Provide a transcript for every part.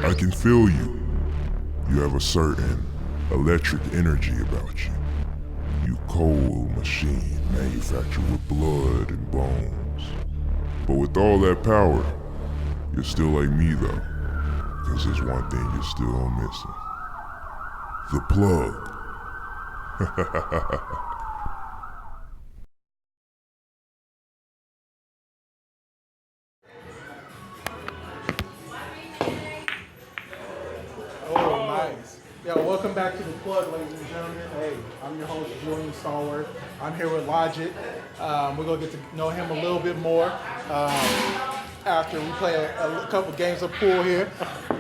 I can feel you. You have a certain electric energy about you. You cold machine manufactured with blood and bones. But with all that power, you're still like me though. Cause there's one thing you're still missing. The plug. Oh, nice. Yeah, welcome back to The Plug, ladies and gentlemen. Hey, I'm your host, Julian Stallworth. I'm here with Logic. We're going to get to know him a little bit more after we play a couple games of pool here.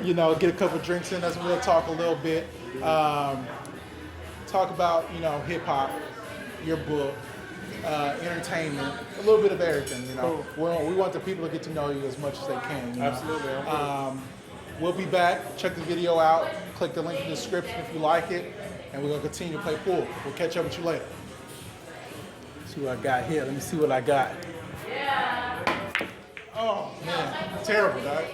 You know, get a couple drinks in us, and we'll talk a little bit. Talk about, you know, hip-hop, your book, entertainment, a little bit of everything, you know. Cool. We want the people to get to know you as much as they can. You know? Absolutely. We'll be back. Check the video out. Click the link in the description if you like it. And we're going to continue to play pool. We'll catch up with you later. See what I got here. Let me see what I got. Yeah. Oh, man. Terrible, dog.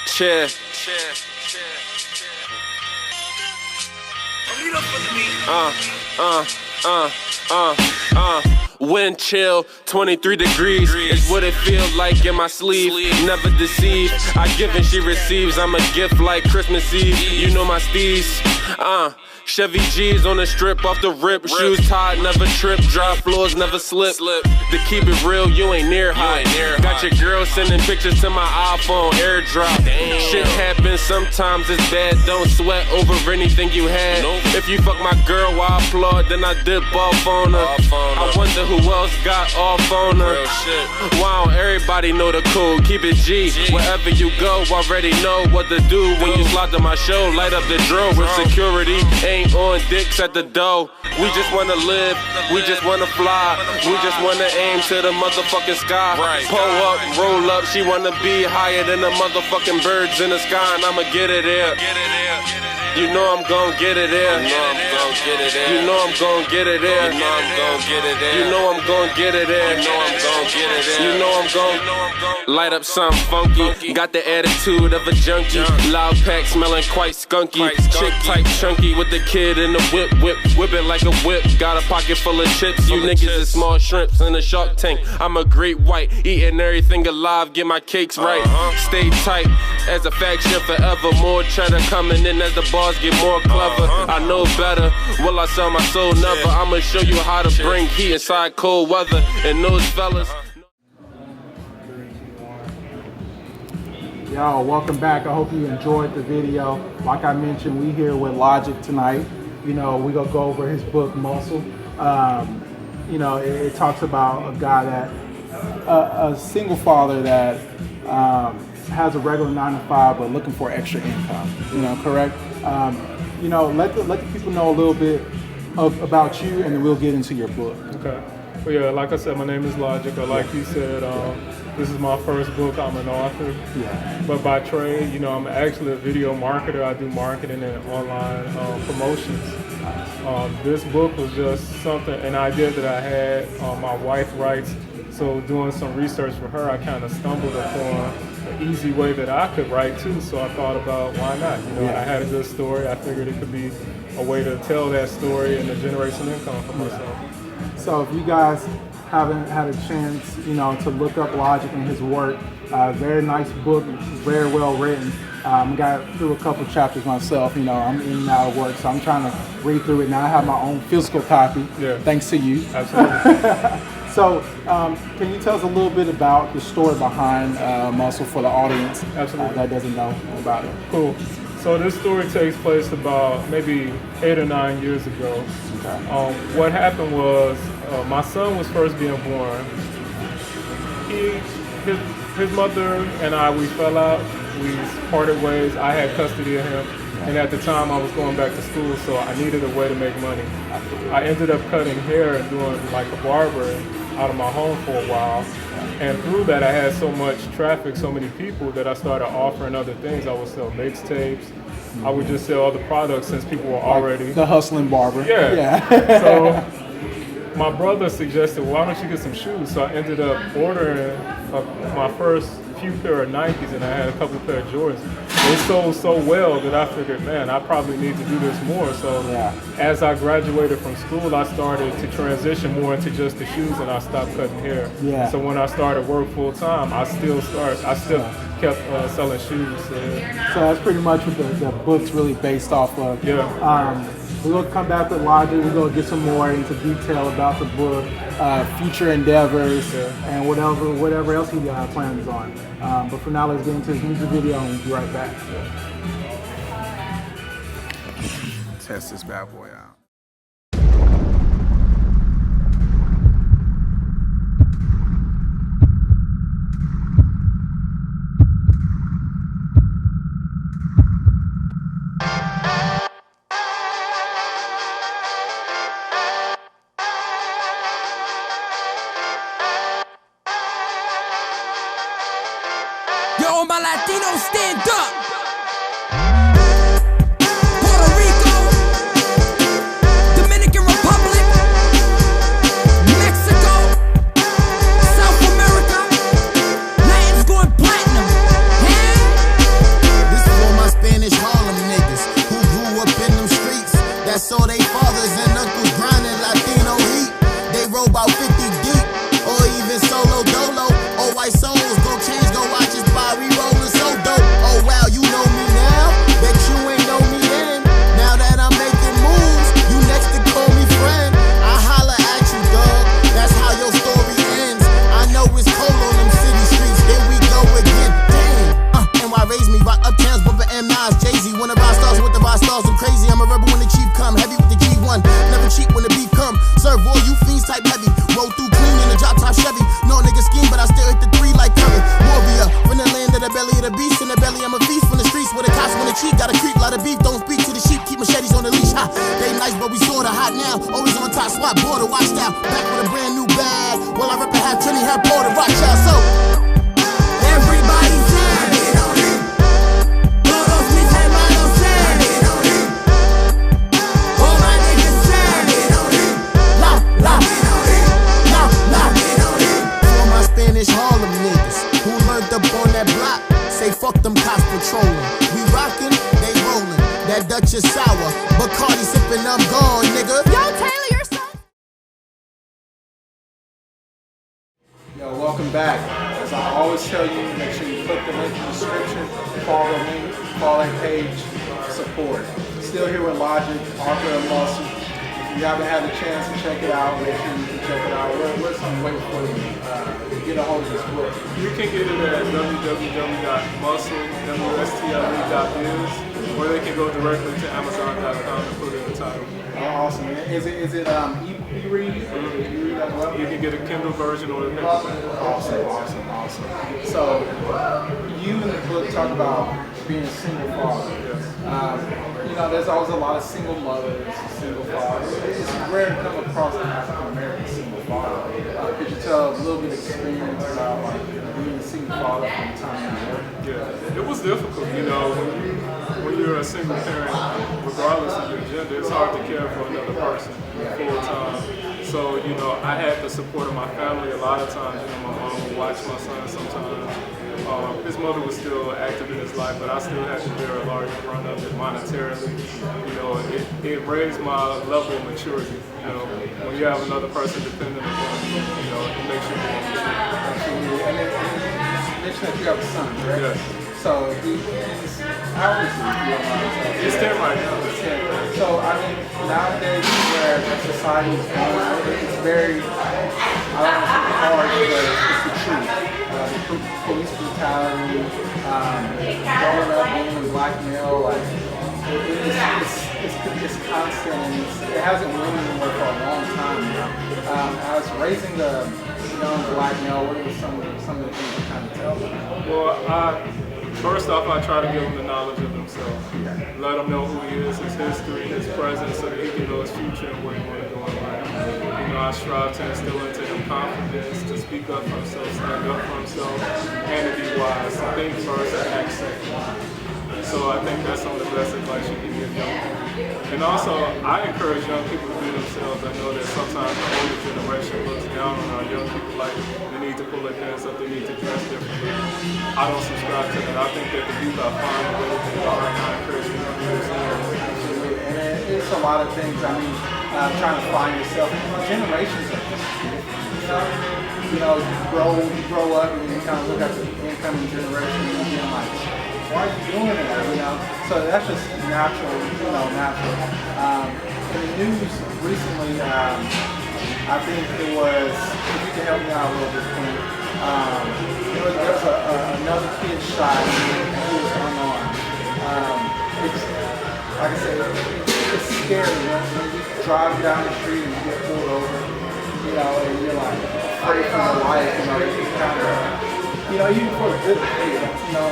Cheer. Wind chill, 23 degrees is what it feels like in my sleeve. Never deceived, I give and she receives. I'm a gift like Christmas Eve. You know my steez. Chevy G's on the strip off the rip. Shoes tied, never trip. Dry floors, never slip. To keep it real, you ain't near high. Got your girl sending pictures to my iPhone, airdrop. Shit happens, sometimes it's bad. Don't sweat over anything you had. If you fuck my girl while I applaud, then I dip off on her. I wonder who else got off on her. Wow, everybody know the code. Keep it G. Wherever you go, already know what to do. When you slide to my show, light up the drill with security. Ain't on dicks at the door. We just wanna live, we just wanna fly, we just wanna aim to the motherfucking sky. Pull up, roll up, she wanna be higher than the motherfucking birds in the sky, and I'ma get it there. You know I'm gon' get it there. You know I'm gon' get it there. You know I'm gon' get it there. You know I'm gon' get it there. You know I'm gon' get it there. You know I'm gon' get it there. You know I'm gon' light up something funky. Got the attitude of a junkie. Loud pack smelling quite skunky. Chick type chunky with the kid in the whip it like a whip. Got a pocket full of chips. You niggas is small shrimps in a shark tank. I'm a great white, eating everything alive. Get my cakes right. Stay tight as a faction forever. More cheddar coming in as the bars get more clever. I know better. Will I sell my soul? Never. I'ma show you how to bring heat inside cold weather. And those fellas. Yo, welcome back. I hope you enjoyed the video. Like I mentioned, we here with Logic tonight. You know, we gonna go over his book, Muscle. You know, it talks about a guy that, a single father that has a regular 9-to-5 but looking for extra income. You know, correct? You know, let the people know a little bit about you, and then we'll get into your book. Okay. Well, yeah, like I said, my name is Logic, or like you said, this is my first book. I'm an author. Yeah. But by trade, you know, I'm actually a video marketer. I do marketing and online promotions. This book was just an idea that I had. My wife writes, so doing some research for her, I kind of stumbled upon an easy way that I could write too. So I thought about why not? You know, I had a good story. I figured it could be a way to tell that story and to generate some income for myself. So if you guys haven't had a chance, you know, to look up Logic and his work, very nice book, very well written. Got through a couple chapters myself. You know, I'm in and out of work, so I'm trying to read through it. Now I have my own physical copy, thanks to you. Absolutely. So, can you tell us a little bit about the story behind Muscle for the audience that doesn't know about it? Cool. So this story takes place about maybe 8 or 9 years ago. Okay. What happened was my son was first being born. His mother and I, we fell out. We parted ways. I had custody of him. And at the time, I was going back to school, so I needed a way to make money. I ended up cutting hair and doing like a barber out of my home for a while. And through that, I had so much traffic, so many people, that I started offering other things. I would sell mixtapes. I would just sell other products since people were already... The hustling barber. Yeah. So my brother suggested, why don't you get some shoes? So I ended up ordering my first few pair of Nikes, and I had a couple pair of Jordans. They sold so well that I figured, man, I probably need to do this more. So as I graduated from school, I started to transition more into just the shoes, and I stopped cutting hair. Yeah. So when I started work full time, I still kept selling shoes. So that's pretty much what the book's really based off of. Yeah. We're going to come back with Logic. We're going to get some more into detail about the book, future endeavors, and whatever else he plans on. But for now, let's get into his music video and we'll be right back. Test this bad boy out. Yo, my Latinos, stand up. Puerto Rico, Dominican Republic, Mexico, South America, Latin's going platinum. Hey? This is for my Spanish Harlem niggas who grew up in them streets that saw they fathers and uncles grinding Latino heat. They roll about 50 deep, or even solo dolo. All white souls go change, go watch us by re-rolling so dope. Oh wow, you know me now, bet you ain't know me then. Now that I'm making moves, you next to call me friend. I holla at you, dog, that's how your story ends. I know it's cold on them city streets, here we go again. Damn, NY raised me, rock uptowns, bumpin' M.I.'s, Jay-Z. One of our stars with the rock stars, I'm crazy. I'm a rebel when the chief come, heavy with the G1. Never cheap when the beef come, serve all you fiends type heavy. Roll through clean in a drop top Chevy. No nigga scheme, but I still hit the 3 like Curry. Warrior, from the land of the belly of the beast. In the belly, I'm a feast from the streets where the cops wanna cheat. Got a creep, lot of beef, don't speak to the sheep. Keep machetes on the leash, ha. They nice, but we sorta hot now. Always on top, swap border, watch out. Back with a brand new bag. Well, I rep and have Trini, have border, rock y'all. So, Everybody say, todos mis hermanos say, all my niggas say, la, la, la, la. For my Spanish Harlem niggas who learned up on that block, say fuck them cops patrolling. We rockin', they rollin'. That Dutch is sour, Bacardi sippin', I'm gone, nigga. yo, Taylor, you're so... Yo, welcome back. As I always tell you, make sure you click the link in the description, follow the link, follow that page, support. Still here with Logic, author of Muscle. If you haven't had a chance to check it out, make sure you can check it out. What's on the way for you to get a hold of this book? You can get it at www.muscle.biz, or they can go directly to Amazon.com and put it in the title. Oh, awesome. Is it e-read? E-read as well? You can get a Kindle version or a paper. Awesome. So, you in the book talk about being a single father. There's always a lot of single mothers, single fathers. It's rare to come across an African American single father. Could you tell a little bit of experience about being a single father from the time you were? Yeah, it was difficult. When you're a single parent, regardless of your gender, it's hard to care for another person full time. So, I had the support of my family a lot of times. My mom would watch my son sometimes. His mother was still active in his life, but I still had to bear a large brunt of it monetarily. It raised my level of maturity. When you have another person dependent upon you, it makes you more mature. Absolutely. And then you mentioned that you have a son, correct? Yes. So he's, how old is he? He's 10 right now. So, nowadays where society is going, it's very, I don't want to say hard, but it's the truth. The police brutality, growing up being a black male, it's constant, and it hasn't went anywhere for a long time now. As raising a young black male, what are some of the things you kind of tell them? Well, I First off, I try to give him the knowledge of himself. Let him know who he is, his history, his present, so that he can know his future and where he want to go in life. You know, I strive to instill into him confidence, to speak up for himself, stand up for himself, and to be wise. To think first and act second. So I think that's some of the best advice you can give young people. And also, I encourage young people to be themselves. I know that sometimes the older generation looks down on our young people like they need to pull their pants up, they need to dress differently. I don't subscribe to that. I think that the youth are fine the way they are, and I encourage them to do themselves. And it's a lot of things. I mean, trying to find yourself. Generations are just different. You know, you grow up and you kind of look at the incoming generation and you're like, why are you doing that? You know, so that's just natural. You know, natural. In the news recently, I think it was. If you can help me out a little bit, there was another kid shot who was unarmed. It's like I said, it's scary when you drive down the street and you get pulled over. You know, and you're like afraid for your life. You know, you kind of, you know, even for the good thing, you know.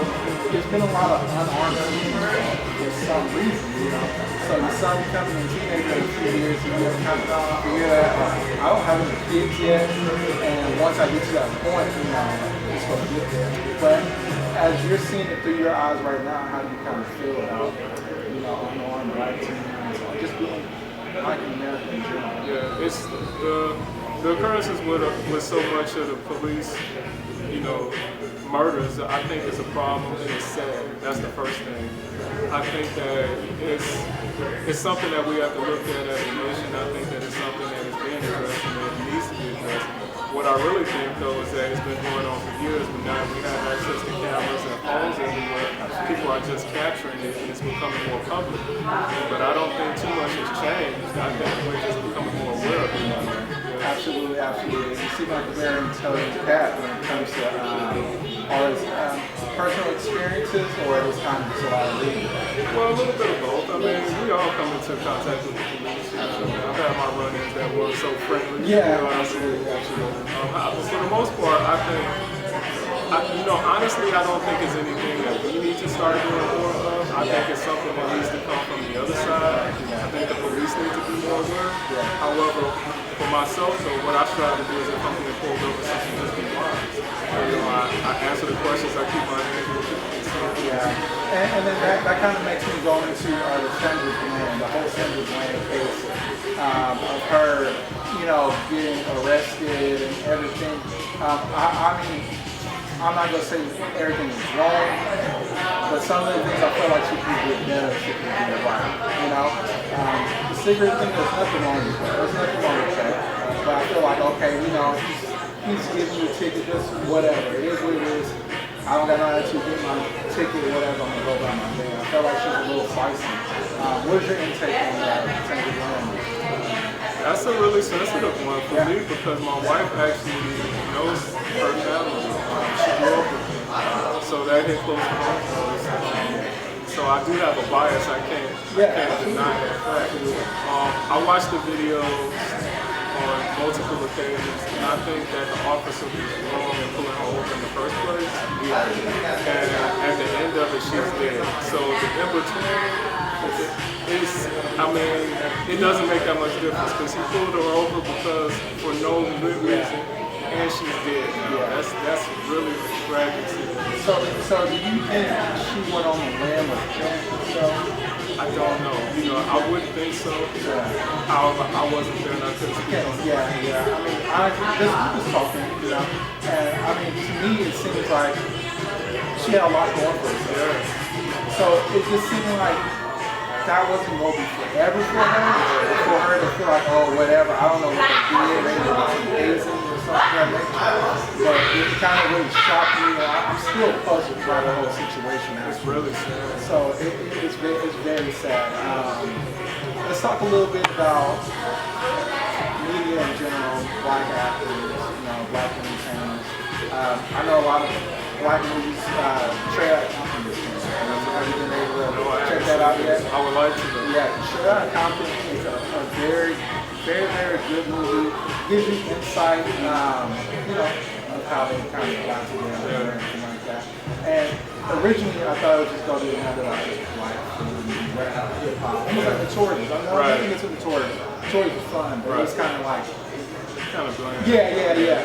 There's been a lot of unarmed people for some reason, you know. So your son becoming a teenager in a few years, and you're kind of figure that I don't have any kids yet, and once I get to that point, you know, it's going to get there. But as you're seeing it through your eyes right now, how do you kind of feel about, you know, unarmed black teens, or just being black in America in general? Yeah, it's the occurrences with so much of the police, you know, murders, I think is a problem and it's sad. That's the first thing. I think that it's something that we have to look at as a nation. I think that it's something that is being addressed and that needs to be addressed. What I really think though is that it's been going on for years, but now we have access to cameras and phones everywhere. People are just capturing it and it's becoming more public. But I don't think too much has changed. I think we're just becoming more aware of it. Absolutely, absolutely. You seem like a very intelligent cat when it comes to all his personal experiences, or his kind of just a lot of reading. Well, a little bit of both. I mean, we all come into contact with the police. I've had my run-ins that were so friendly. Yeah, you know, absolutely, absolutely. For the most part, I think, you know, honestly, I don't think it's anything that we need to start doing more of. I think it's something that needs to come from the other side. I think the police need to be more aware. However, for myself, though, what I strive to do is if I'm being pulled over, something just be wise. You know, I answer the questions, I keep my hands with people. Yeah, and then that kind of makes me go into the Sandra Bland, the whole Sandra Bland case of her, you know, getting arrested and everything. I mean, I'm not gonna say everything is wrong, but some of the things I feel like she could get better, she could get right. You know, the cigarette thing, there's nothing wrong with that. There's nothing wrong with that. But I feel like, okay, you know, he's giving you a ticket, just whatever. It is what it is. I don't got no attitude to get my ticket or whatever. I'm gonna go by my day. I feel like she's a little feisty. What's your intake on that? That's a really sensitive one for me because my wife actually knows her family. She grew up with them. So that hit close to home for us. So I do have a bias. I can't deny that fact. I watched the videos on multiple occasions, and I think that the officer was wrong in pulling her over in the first place. And at the end of it, she's dead. So the in between I mean, it doesn't make that much difference because he pulled her over because for no good reason, and she's dead. That's really tragic. So do you think she went on the limb of killing herself? I don't know. You know, I wouldn't think so. However, I wasn't there and I couldn't speak on it. Yeah. I mean, we was talking, you know, and I mean, to me, it seems like she had a lot going for herself. So it just seemed like that wasn't going to be forever for her to feel like, oh, whatever, I don't know what they did, maybe it was amazing or something like that. But it kind of really shocked me, and I'm still puzzled by the whole situation. It's really sad. So it's very sad. Let's talk a little bit about media in general, black actors, you know, black entertainers. I know a lot of black movies, Straight Outta Compton. Have you been able to check that out yet? I would like to. Yeah, Straight Outta Compton is a very, very, very good movie. Gives you insight, you know, of how they kind of got together and everything like that. And originally, I thought it would just go to another like rap, hip hop, almost like the Tories. I know I think it's in the Tories. Tories was fun, but it was kind of like Kind of bland. yeah.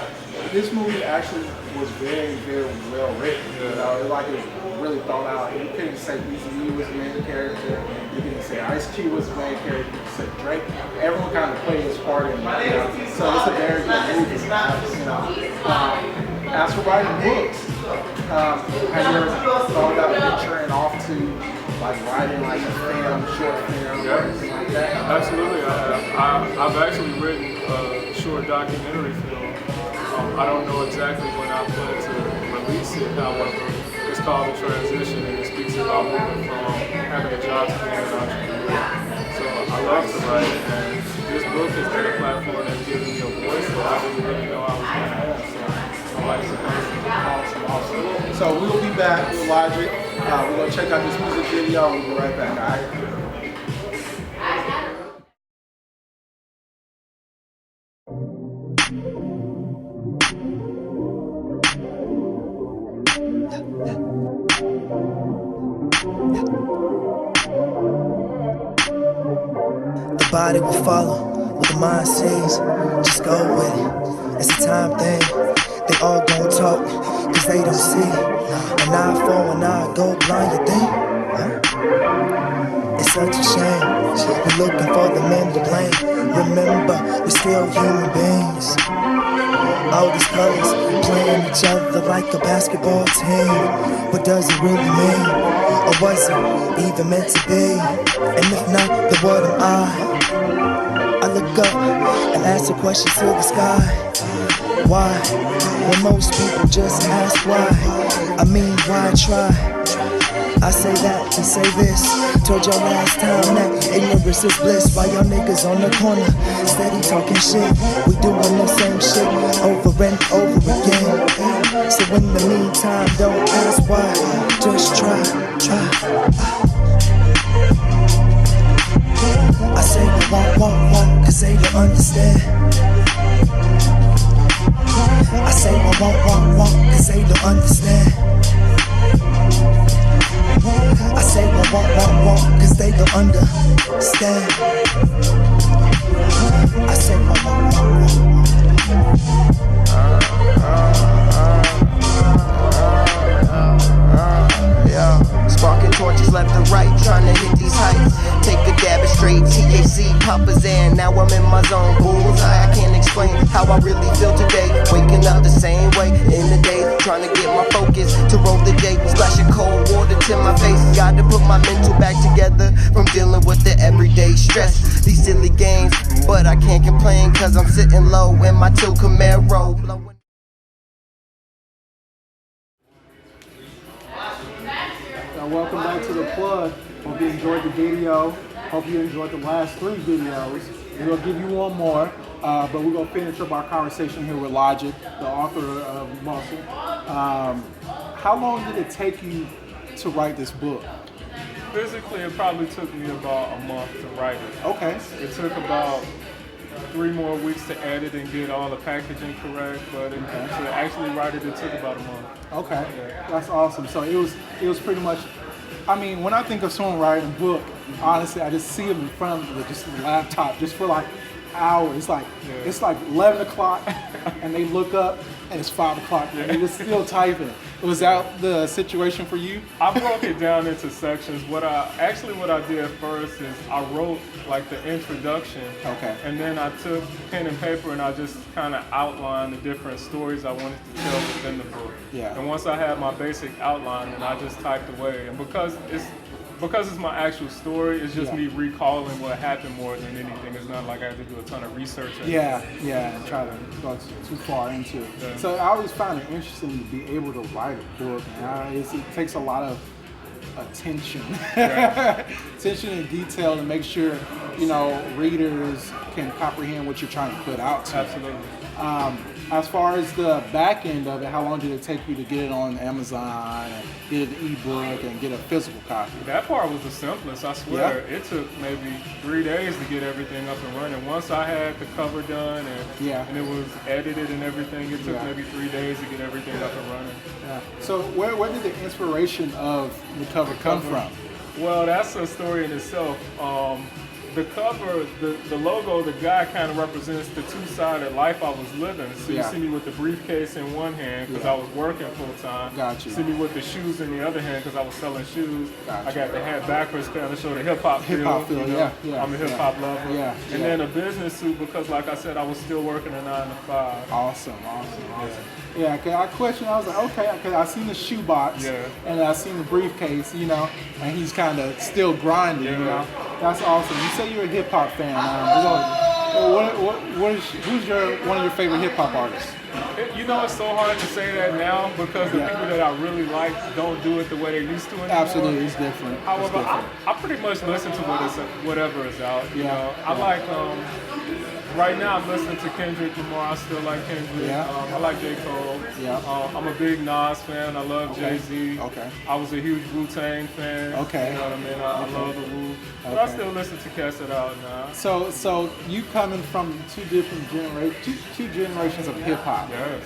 This movie actually was very, very well written. You know, it was really thought out. You couldn't say Eazy-E was the main character. You couldn't say Ice Cube was the main character. You could say Drake. Everyone kind of played his part in it. You know? So it's a very good movie. You know, as for writing books, have you ever thought about venturing off to like writing like a film, short film, or anything like that? Absolutely, I have. I've actually written a short documentary film. I don't know exactly when I plan to release it, however, it's called The Transition, and it speaks about moving from having a job to being an entrepreneur. So I love to write, and this book has been a platform that's given me a voice that I didn't really know I was going to have. So I like to Awesome. So we'll be back with Logic. We're going to check out this music video and we'll be right back, all right? The body will follow what the mind sees. Just go with it. It's a time thing. They all gon' talk, cause they don't see. An eye for an eye, go blind, you think? It's such a shame. We're looking for the men to blame. Remember, we're still human beings. All these colors playing each other like a basketball team. What does it really mean? Or was it even meant to be? And if not, then what am I? I look up and ask a question to the sky. Why? When most people just ask why. I mean, why try? I say that to say this. Told y'all last time that ignorance is bliss. Why y'all niggas on the corner steady talking shit? We doing the same shit over and over again. So in the meantime, don't ask why. Just try. I say walk, cause they don't understand. I say walk, cause they don't understand. I say walk, cause they don't understand. I say walk. Sparking torches left and right, trying to hit these heights. Take a dab at straight THC, Papa Zan. Now I'm in my zone, bullseye. I can't explain how I really feel today. Waking up the same way in the day, trying to get my focus to roll the day. Splashing cold water to my face. Got to put my mental back together from dealing with the everyday stress. These silly games, but I can't complain, cause I'm sitting low in my two Camaro. Welcome back to The Plug. Hope you enjoyed the video. Hope you enjoyed the last 3 videos. We're going to give you one more, but we're going to finish up our conversation here with Logic, the author of Muscle. How long did it take you to write this book? Physically, it probably took me about a month to write it. Okay. It took about 3 more weeks to edit and get all the packaging correct, but to actually write it, it took about a month. Okay, that's awesome. So it was pretty much, I mean, when I think of someone writing a book, honestly, I just see them in front of just the laptop just for like hours. It's like 11 o'clock and they look up and it's 5 o'clock and they're still typing. Was that the situation for you? I broke it down into sections. What I did first is I wrote like the introduction. Okay. And then I took pen and paper and I just kind of outlined the different stories I wanted to tell within the book. Yeah. And once I had my basic outline, then I just typed away. And because it's my actual story, it's just me recalling what happened more than anything. It's not like I had to do a ton of research. And try to go too far into it. Yeah. So I always found it interesting to be able to write a book. It takes a lot of attention, attention and detail to make sure, readers can comprehend what you're trying to put out to. Absolutely. as far as the back end of it, how long did it take you to get it on Amazon and get an ebook and get a physical copy? That part was the simplest, I swear. It took maybe 3 days to get everything up and running. Once I had the cover done and it was edited and everything, it took maybe 3 days to get everything up and running. Yeah. So where did the inspiration of the cover come from? Well, that's a story in itself. The cover, the logo, the guy kind of represents the two-sided life I was living. So you see me with the briefcase in one hand because I was working full time. Gotcha. You see me with the shoes in the other hand because I was selling shoes. Gotcha. I got the hat backwards kind of show the hip-hop feel. You know? I'm a hip-hop lover. And then a business suit because, like I said, I was still working a 9 to 5. Awesome. Yeah, cause I questioned. I was like, okay, cause I seen the shoebox and I seen the briefcase, you know, and he's kind of still grinding, you know. That's awesome. You say you're a hip hop fan. Who's one of your favorite hip hop artists? You know, it's so hard to say that now because the people that I really like don't do it the way they used to anymore. Absolutely, it's different. However, I pretty much listen to whatever is out. You know, I like. Right now, I'm listening to Kendrick Lamar. I still like Kendrick. I like J. Cole. I'm a big Nas fan. I love Jay-Z. I was a huge Wu-Tang fan. You know what I mean? I love the Wu. But I still listen to cats that out now. So you coming from two generations of hip hop. Yes.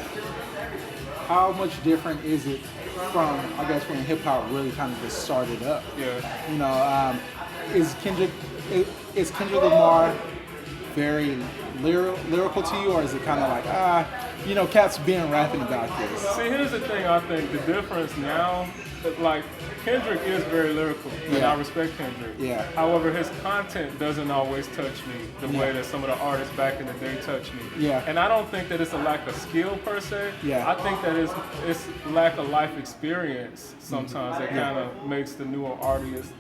How much different is it from, I guess, when hip hop really kind of just started up? You know, is Kendrick Lamar very lyrical to you, or is it kind of like, you know, cats been rapping about this? See, here's the thing. I think the difference now, like, Kendrick is very lyrical, and I respect Kendrick. However, his content doesn't always touch me the way that some of the artists back in the day touched me. And I don't think that it's a lack of skill per se. I think that it's lack of life experience sometimes that kind of makes the newer artists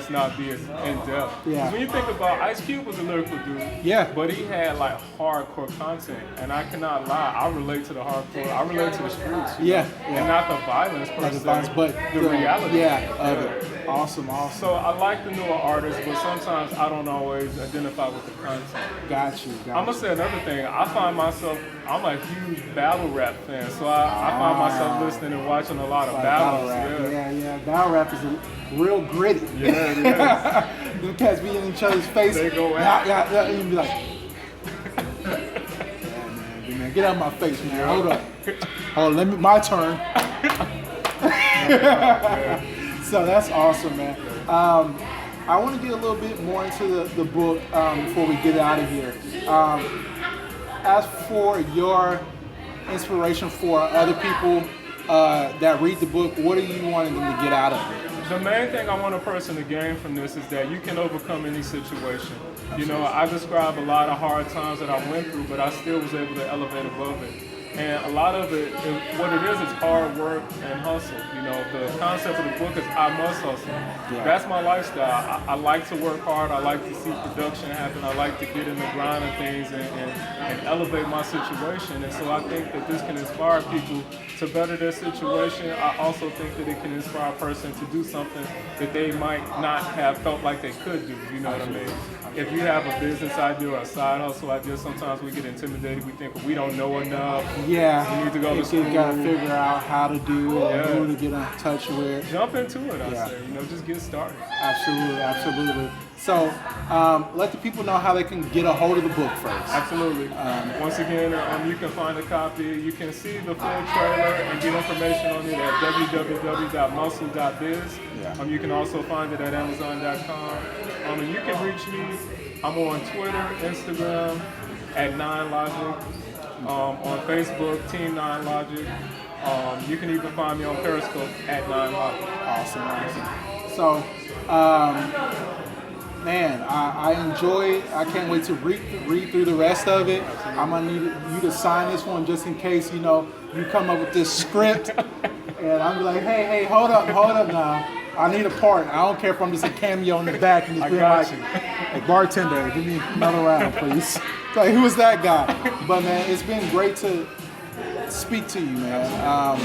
not be as in depth. When you think about Ice Cube was a lyrical dude, but he had like hardcore content, and I cannot lie, I relate to the hardcore. I relate to the streets. And not the violence per se, but the reality. Of it. Awesome. So I like the newer artists, but sometimes I don't always identify with the content. Got you. I'm gonna say another thing. I find myself, I'm a huge battle rap fan, so I find myself listening and watching a lot of battles. Battle rap is real gritty. Them cats be in each other's face. They go at and you be like, man, get out of my face, man. Hold on, my turn. So that's awesome, man. I want to get a little bit more into the book before we get out of here. As for your inspiration for other people that read the book, what are you wanting them to get out of it? The main thing I want a person to gain from this is that you can overcome any situation. You know, I describe a lot of hard times that I went through, but I still was able to elevate above it. And a lot of it, what it is hard work and hustle. You know, the concept of the book is I must hustle. That's my lifestyle. I like to work hard. I like to see production happen. I like to get in the grind of things and elevate my situation. And so I think that this can inspire people to better their situation. I also think that it can inspire a person to do something that they might not have felt like they could do. You know what I mean? If you have a business idea or a side hustle idea, sometimes we get intimidated. We think we don't know enough. We need to go to school. You gotta figure out how to do it, who to get in touch with. Jump into it, I say. You know, just get started. Absolutely. So, let the people know how they can get a hold of the book first. Absolutely. Once again, you can find a copy. You can see the full trailer and get information on it at www.muscle.biz. You can also find it at amazon.com. And you can reach me. I'm on Twitter, Instagram, at 9Logic. On Facebook, Team 9Logic. You can even find me on Periscope at 9Logic. Awesome. So, man, I enjoy it. I can't wait to read through the rest of it. I'm gonna need you to sign this one just in case, you know, you come up with this script and I'm like, hey, hold up now. I need a part. I don't care if I'm just a cameo in the back and just being like, hey, bartender, give me another round, please. Like, who is that guy? But man, it's been great to speak to you, man.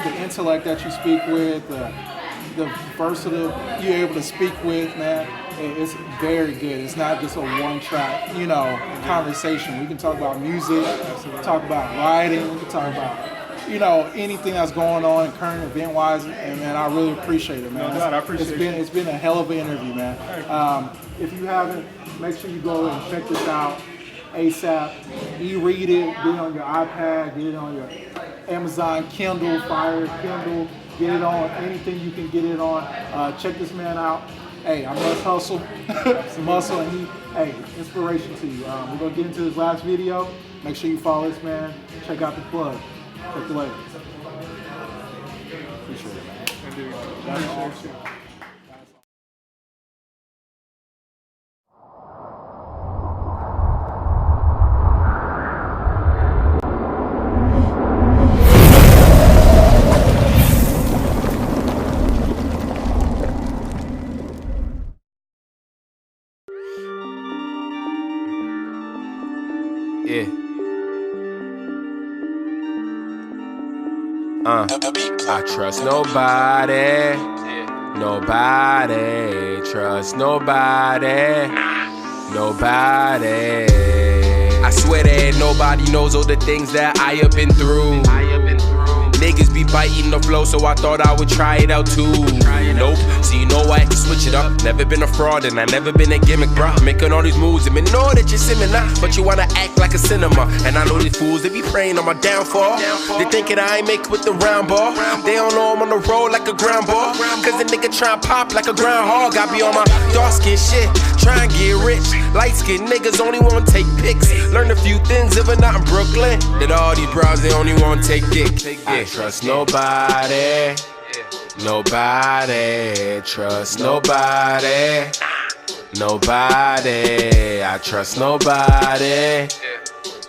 The intellect that you speak with, the versatile you're able to speak with, man, it's very good. It's not just a one-track, conversation. We can talk about music, talk about writing, we can talk about, anything that's going on current event-wise, and man, I really appreciate it, man. No doubt, I appreciate it. It's been a hell of an interview, man. If you haven't, make sure you go and check this out ASAP. E-read it, get it on your iPad, get it on your Amazon Kindle, Fire Kindle, get it on anything you can get it on. Check this man out. Hey, I must hustle. It's a muscle, and inspiration to you. We're gonna get into this last video. Make sure you follow this man. Check out the plug. Check you later. Appreciate it, man. That's awesome. Yeah. I trust nobody. Nobody. Trust nobody. Nobody. I swear that nobody knows all the things that I have been through. Niggas be biting the flow, so I thought I would try it out too. Nope, so you know I had to switch it up. Never been a fraud and I never been a gimmick, bruh. Making all these moves and know that you're simming now, but you wanna act like a cinema. And I know these fools, they be praying on my downfall. They thinking I ain't make with the round ball. They don't know I'm on the road like a ground ball. Cause the nigga try and pop like a groundhog. I be on my dark skin shit, try and get rich. Light skin niggas only wanna take pics. Learn a few things living out in Brooklyn. That all these bros, they only wanna take dick. I trust nobody. Nobody. Trust nobody. Nobody. I trust nobody.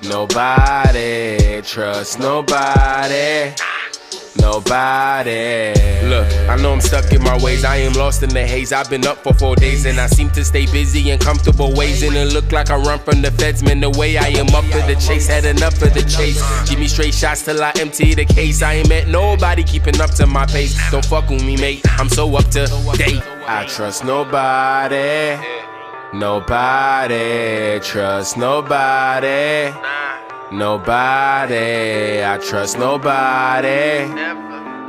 Nobody. Trust nobody. Nobody. Look, I know I'm stuck in my ways. I am lost in the haze. I've been up for 4 days and I seem to stay busy in comfortable ways. And it look like I run from the feds, man. The way I am up for the chase, had enough of the chase. Give me straight shots till I empty the case. I ain't met nobody keeping up to my pace. Don't fuck with me, mate. I'm so up to date. I trust nobody. Nobody. Trust nobody. Nobody, I trust nobody.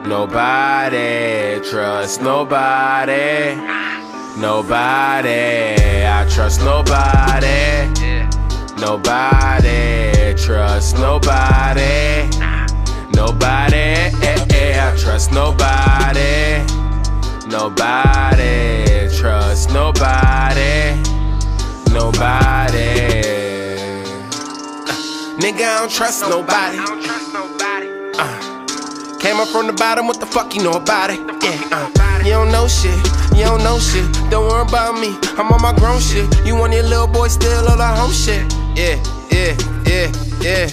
Nobody, trust nobody. Nobody, I trust nobody. Nobody, trust nobody. Nobody, I trust nobody. Nobody, trust nobody. Nobody. Nigga, I don't trust nobody. Came up from the bottom, what the fuck you know about it? Yeah, you don't know shit, you don't know shit. Don't worry about me, I'm on my grown shit. You want your little boy still all the home shit? Yeah, yeah, yeah, yeah.